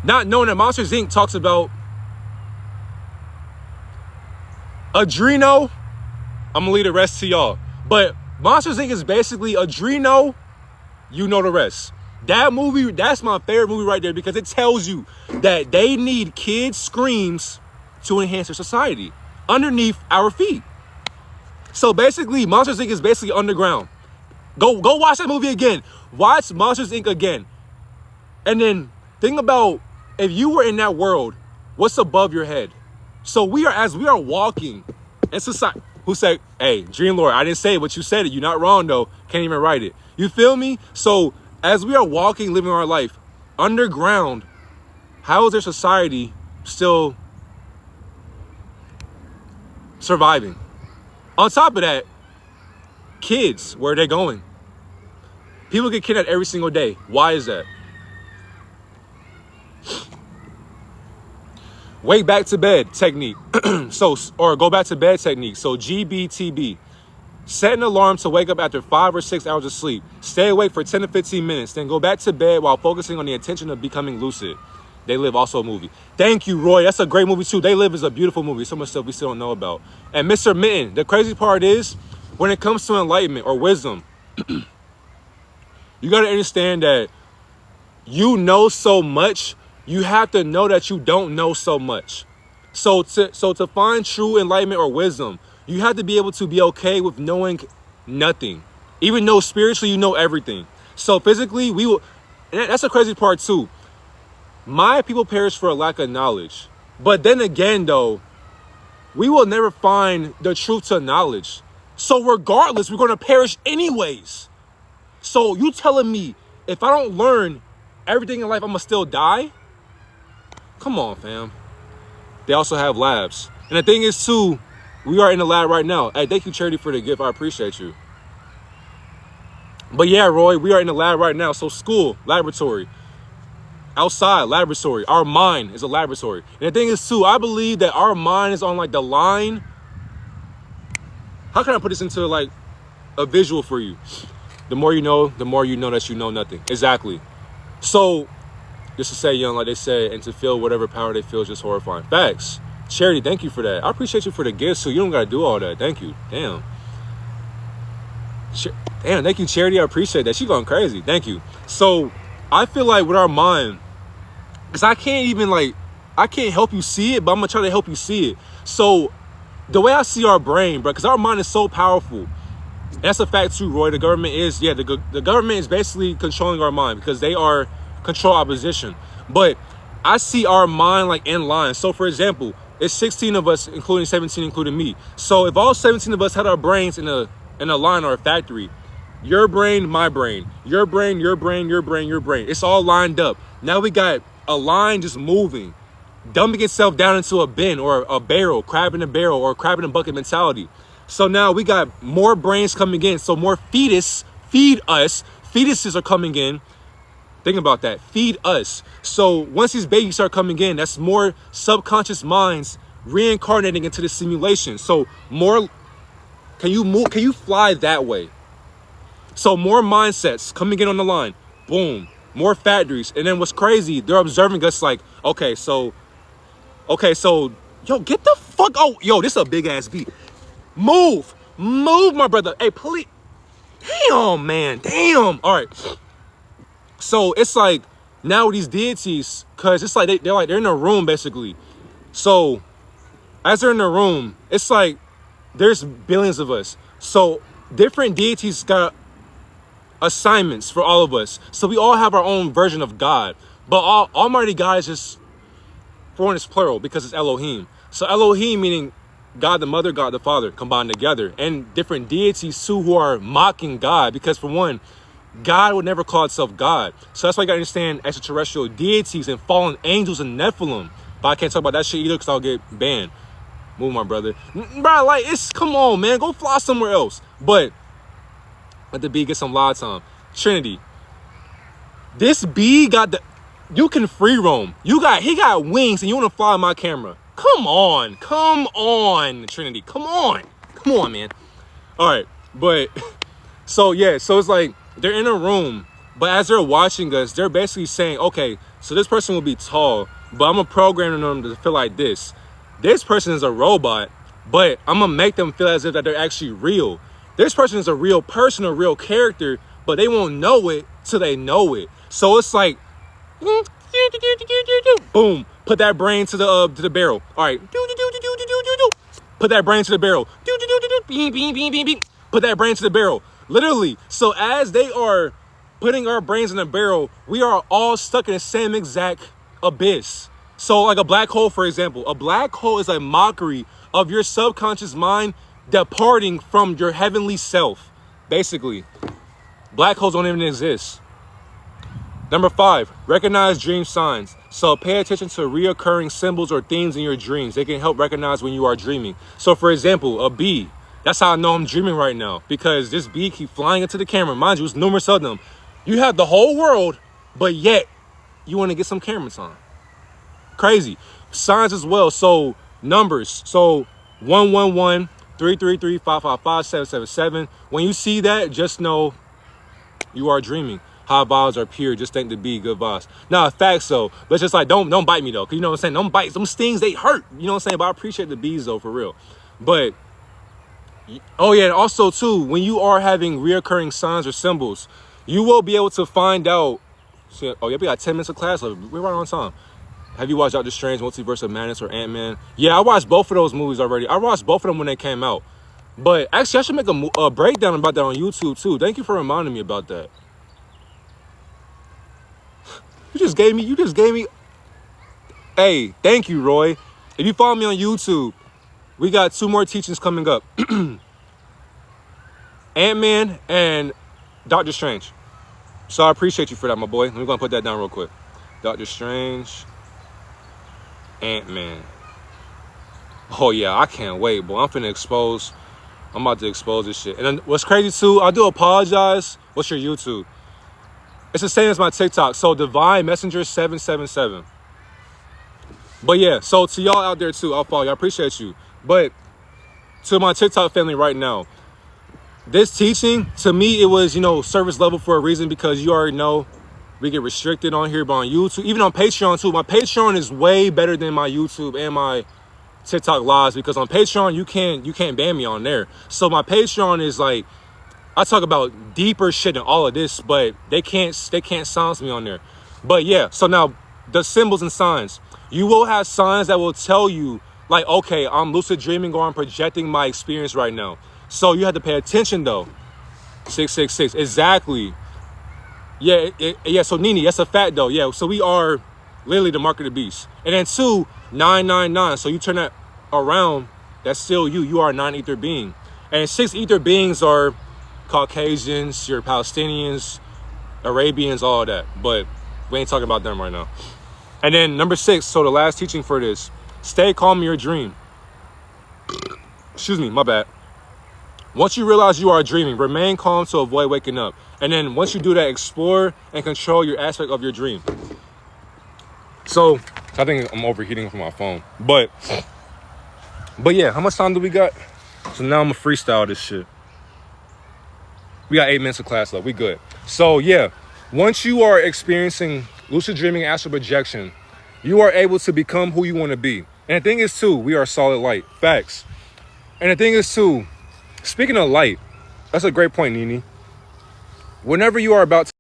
Not knowing that Monsters, Inc. talks about Adreno. I'm gonna leave the rest to y'all. But Monsters, Inc. is basically Adreno. You know the rest. That movie, that's my favorite movie right there because it tells you that they need kids' screams to enhance their society underneath our feet. So basically, Monsters, Inc. is basically underground. Go watch that movie again. Watch Monsters, Inc. again. And then think about if you were in that world, what's above your head? So as we are walking in society, who said, hey, Dream Lord, I didn't say it, but you said it. You're not wrong though. Can't even write it. You feel me? So as we are walking, living our life underground, how is their society still surviving? On top of that, kids, where are they going? People get kidnapped every single day. Why is that? Wake back to bed technique. Or go back to bed technique. So GBTB. Set an alarm to wake up after 5 or 6 hours of sleep. Stay awake for 10 to 15 minutes. Then go back to bed while focusing on the intention of becoming lucid. They Live, also a movie. Thank you, Roy. That's a great movie, too. They Live is a beautiful movie. So much stuff we still don't know about. And Mr. Mitten, the crazy part is, when it comes to enlightenment or wisdom, you got to understand that you know so much, you have to know that you don't know so much. So to find true enlightenment or wisdom, you have to be able to be okay with knowing nothing. Even though spiritually you know everything. So physically, we will, and that's the crazy part too. My people perish for a lack of knowledge. But then again though, we will never find the truth to knowledge. So regardless, we're going to perish anyways. So you telling me if I don't learn everything in life, I'm going to still die? Come on, fam. They also have labs. And the thing is too, we are in the lab right now. Hey, thank you, Charity, for the gift. I appreciate you. But yeah, Roy, we are in the lab right now. So school, laboratory. Outside, laboratory. Our mind is a laboratory. And the thing is too, I believe that our mind is on like the line. How can I put this into like a visual for you? The more you know that you know nothing. Exactly. So, just to say young, like they say, and to feel whatever power they feel is just horrifying. Facts. Charity, thank you for that. I appreciate you for the gifts, so you don't got to do all that. Thank you. Damn. Damn, thank you, Charity. I appreciate that. She going crazy. Thank you. So, I feel like with our mind, because I can't help you see it, but I'm going to try to help you see it. So, the way I see our brain, bro, because our mind is so powerful. And that's a fact too, Roy. The government is, the government is basically controlling our mind because they are control opposition. But I see our mind like in line. So for example, it's 16 of us, including 17, including me. So if all 17 of us had our brains in a line or a factory, your brain, my brain, your brain, your brain, your brain, your brain, it's all lined up. Now we got a line just moving, dumping itself down into a bin or a barrel, crab in a barrel or crab in a bucket mentality. So now we got more brains coming in. So more feed us. Fetuses are coming in. Think about that. Feed us. So once these babies start coming in, that's more subconscious minds reincarnating into the simulation. So more, can you fly that way? So more mindsets coming in on the line. Boom. More factories. And then what's crazy, they're observing us like, okay, so, yo, get the fuck, oh, yo, this is a big ass beat. Move, my brother. Hey, please. Damn, man. Damn. All right. So it's like now these deities, cause it's like they're in a room basically. So as they're in the room, it's like there's billions of us. So different deities got assignments for all of us. So we all have our own version of God. But Almighty God is just, for one, it's plural because it's Elohim. So Elohim meaning God the Mother, God the Father combined together, and different deities too who are mocking God, because for one, God would never call itself God. So that's why you gotta understand extraterrestrial deities and fallen angels and Nephilim. But I can't talk about that shit either because I'll get banned. Move, my brother. Bro, like, come on, man. Go fly somewhere else. But let the bee get some live time. Trinity. This bee got the, you can free roam. He got wings and you wanna fly my camera. Come on, Trinity, come on, man. All right, but so yeah, so it's like they're in a room, but as they're watching us, they're basically saying, okay, so this person will be tall, but I'm gonna program them to feel like this. This person is a robot, but I'm gonna make them feel as if that they're actually real. This person is a real person, a real character, but they won't know it till they know it. So it's like, boom. Put that brain to the barrel. All right. Put that brain to the barrel. Put that brain to the barrel. Literally. So as they are putting our brains in the barrel, we are all stuck in the same exact abyss. So like a black hole, for example. A black hole is a mockery of your subconscious mind departing from your heavenly self. Basically. Black holes don't even exist. Number 5, recognize dream signs. So pay attention to reoccurring symbols or themes in your dreams. They can help recognize when you are dreaming. So for example, a bee. That's how I know I'm dreaming right now, because this bee keep flying into the camera. Mind you, it's numerous of them. You have the whole world, but yet you want to get some camera time. Crazy. Signs as well. So numbers. So 111, 333-555-777. When you see that, just know you are dreaming. High vibes are pure. Just think the B, good vibes. Nah, facts though. But it's just like, don't bite me though. Cause you know what I'm saying? Don't bite. Some stings, they hurt. You know what I'm saying? But I appreciate the B's though, for real. But, oh yeah, and also too, when you are having reoccurring signs or symbols, you will be able to find out. Oh yeah, we got 10 minutes of class left. We're right on time. Have you watched Doctor Strange, Multiverse of Madness, or Ant-Man? Yeah, I watched both of those movies already. I watched both of them when they came out. But actually, I should make a breakdown about that on YouTube too. Thank you for reminding me about that. You just gave me. Hey, thank you, Roy. If you follow me on YouTube, we got 2 more teachings coming up. Ant-Man and Doctor Strange. So I appreciate you for that, my boy. We're gonna put that down real quick. Doctor Strange, Ant-Man. Oh yeah, I can't wait, boy. I'm about to expose this shit. And then what's crazy too, I do apologize. What's your YouTube? It's the same as my TikTok. So Divine Messenger 777. But yeah, so to y'all out there too, I'll follow you. I appreciate you. But to my TikTok family right now, this teaching, to me, it was, you know, service level for a reason, because you already know we get restricted on here, but on YouTube, even on Patreon too. My Patreon is way better than my YouTube and my TikTok lives, because on Patreon you can't ban me on there. So my Patreon is like, I talk about deeper shit than all of this, but they can't silence me on there. But yeah, so now the symbols and signs. You will have signs that will tell you, like, okay, I'm lucid dreaming or I'm projecting my experience right now. So you have to pay attention though. 666, exactly. Yeah, yeah. So Nini, that's a fact though. Yeah, so we are literally the mark of the beast. And then 2, 999. So you turn that around, that's still you. You are a 9 ether being. And 6 ether beings are Caucasians, you're Palestinians, Arabians, all that. But we ain't talking about them right now. And then number 6, so the last teaching for this, stay calm in your dream. Excuse me, my bad. Once you realize you are dreaming, remain calm to avoid waking up. And then once you do that, explore and control your aspect of your dream. So I think I'm overheating from my phone. But yeah, how much time do we got? So now I'm gonna freestyle this shit. We got 8 minutes of class left. We good. So yeah, once you are experiencing lucid dreaming, astral projection, you are able to become who you want to be. And the thing is too, we are solid light. Facts. And the thing is too, speaking of light, that's a great point, Nini. Whenever you are about to